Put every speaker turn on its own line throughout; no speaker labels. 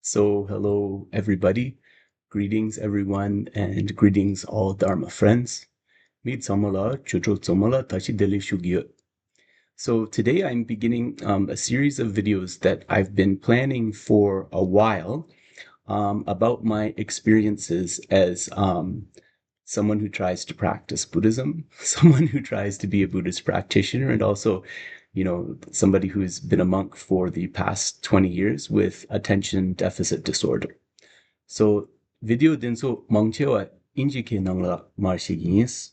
Hello everybody. Greetings everyone and greetings all Dharma friends. Meet Samala, Chucho Samala, Tachi Deli Shugyo. So today I'm beginning a series of videos that I've been planning for a while about my experiences as someone who tries to practice Buddhism, someone who tries to be a Buddhist practitioner, and also, somebody who's been a monk for the past 20 years with attention deficit disorder. So, video denso mongchewa injike nangla marshigins,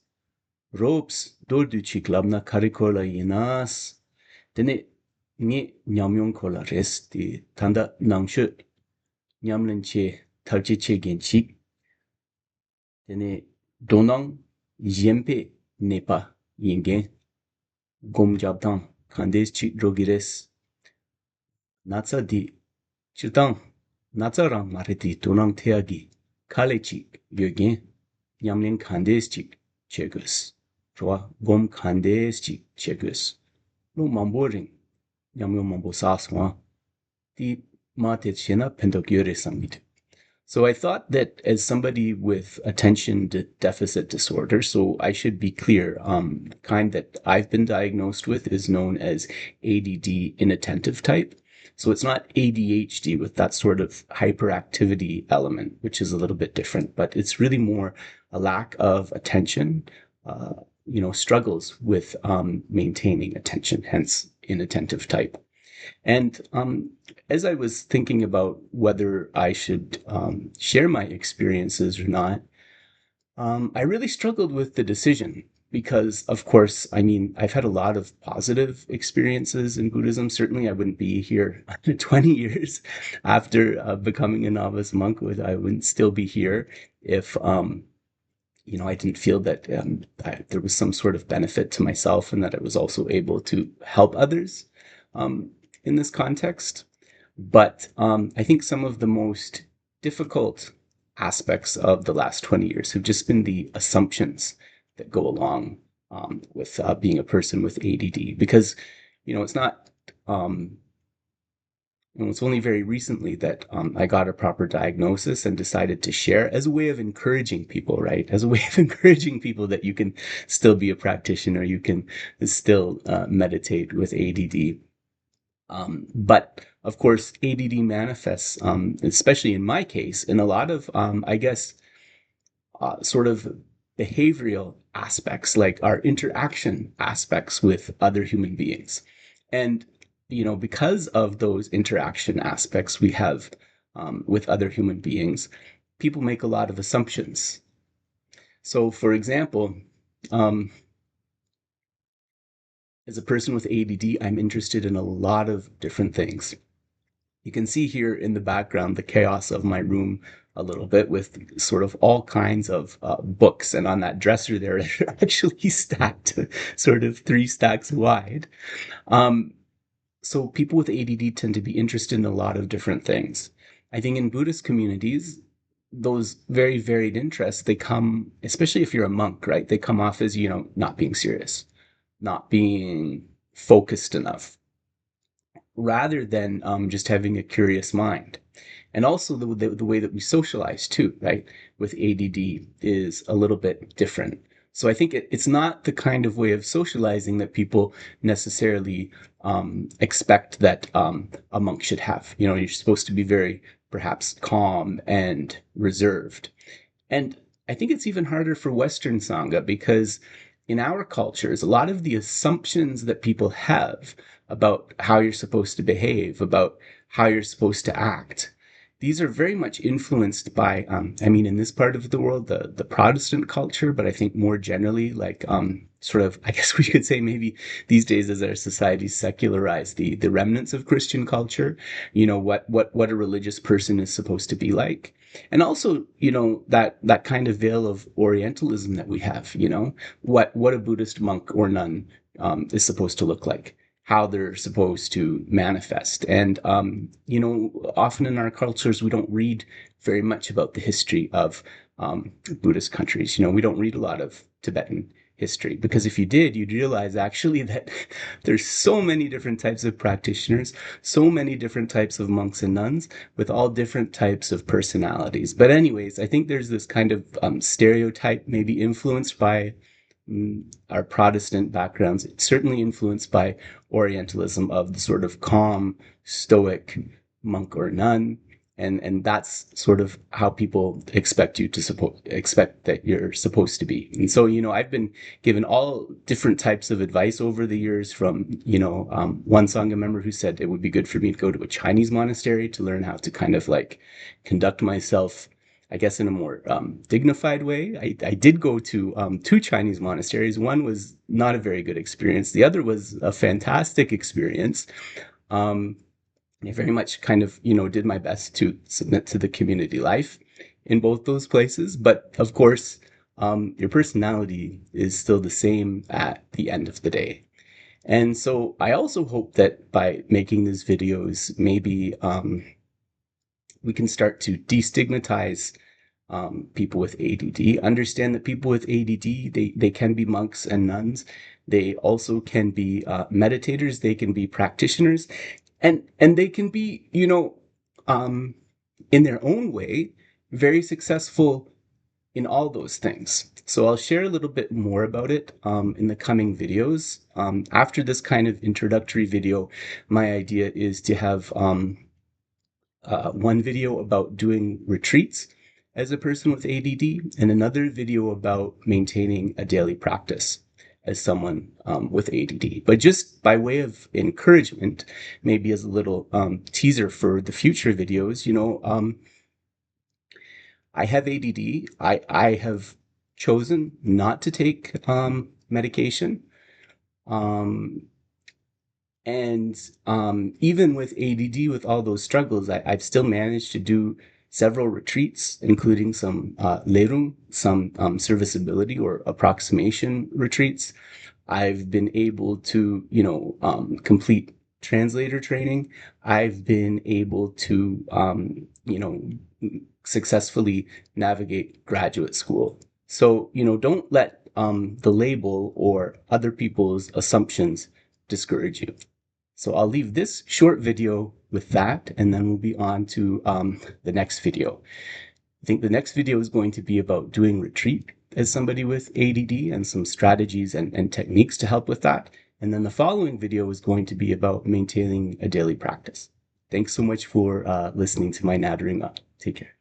ropes dordu chiklabna karikola yinas, dene nge nyamyon kola res di tanda nangshu nyamlenche tarjeche genchik, dene donang yempe nepa yingen gomjabdang kandes chik drogires natsa di chirtang natsa rang mariti donang teagi kale chik yogen nyamlen kandes chik chegus roa gom kandes chik chegus no mambo ring nyamyo mambo saswa di mate chena pendogyore samit. So I thought that as somebody with attention deficit disorder, so I should be clear, the kind that I've been diagnosed with is known as ADD inattentive type. So it's not ADHD with that sort of hyperactivity element, which is a little bit different, but it's really more a lack of attention, struggles with maintaining attention, hence inattentive type. And as I was thinking about whether I should share my experiences or not, I really struggled with the decision because, of course, I mean, I've had a lot of positive experiences in Buddhism. Certainly, I wouldn't be here 20 years after becoming a novice monk. I wouldn't still be here if, I didn't feel that there was some sort of benefit to myself and that I was also able to help others. In this context. But I think some of the most difficult aspects of the last 20 years have just been the assumptions that go along with being a person with ADD. Because, it's not, it's only very recently that I got a proper diagnosis and decided to share as a way of encouraging people, right? As a way of encouraging people that you can still be a practitioner, you can still meditate with ADD. But of course, ADD manifests, especially in my case, in a lot of, sort of behavioral aspects, like our interaction aspects with other human beings. And, because of those interaction aspects we have with other human beings, people make a lot of assumptions. So, for example, um, as a person with ADD, I'm interested in a lot of different things. You can see here in the background the chaos of my room a little bit with sort of all kinds of books. And on that dresser there, they're actually stacked sort of 3 stacks wide. Um, so people with ADD tend to be interested in a lot of different things. I think in Buddhist communities, those very varied interests, they come, especially if you're a monk, right? They come off as, not being serious, not being focused enough, rather than just having a curious mind. And also the way that we socialize too, right, with ADD is a little bit different. So I think it's not the kind of way of socializing that people necessarily expect that a monk should have. You're supposed to be very perhaps calm and reserved. And I think it's even harder for Western Sangha because in our cultures, a lot of the assumptions that people have about how you're supposed to behave, about how you're supposed to act, these are very much influenced by, in this part of the world, the Protestant culture, but I think more generally, like sort of, I guess we could say maybe these days as our society secularized, the remnants of Christian culture, what a religious person is supposed to be like. And also, that kind of veil of Orientalism that we have, what a Buddhist monk or nun is supposed to look like, how they're supposed to manifest. And, often in our cultures, we don't read very much about the history of Buddhist countries. We don't read a lot of Tibetan history, because if you did, you'd realize actually that there's so many different types of practitioners, so many different types of monks and nuns with all different types of personalities. But anyways, I think there's this kind of stereotype, maybe influenced by our Protestant backgrounds, certainly influenced by Orientalism, of the sort of calm, stoic monk or nun. And that's sort of how people expect that you're supposed to be. And so, I've been given all different types of advice over the years from, one Sangha member who said it would be good for me to go to a Chinese monastery to learn how to kind of like conduct myself, I guess, in a more dignified way. I did go to 2 Chinese monasteries. One was not a very good experience. The other was a fantastic experience. I very much kind of, did my best to submit to the community life in both those places. But of course, your personality is still the same at the end of the day. And so I also hope that by making these videos, maybe we can start to destigmatize people with ADD, understand that people with ADD, they can be monks and nuns. They also can be meditators. They can be practitioners. And they can be, in their own way, very successful in all those things. So I'll share a little bit more about it in the coming videos. After this kind of introductory video, my idea is to have one video about doing retreats as a person with ADD, and another video about maintaining a daily practice as someone with ADD. But just by way of encouragement, maybe as a little teaser for the future videos, I have ADD. I have chosen not to take medication. And even with ADD, with all those struggles, I've still managed to do several retreats, including some lerung, some serviceability or approximation retreats. I've been able to, complete translator training. I've been able to, successfully navigate graduate school. So, don't let the label or other people's assumptions discourage you. So I'll leave this short video with that, and then we'll be on to the next video. I think the next video is going to be about doing retreat as somebody with ADD and some strategies and techniques to help with that. And then the following video is going to be about maintaining a daily practice. Thanks so much for listening to my nattering up. Take care.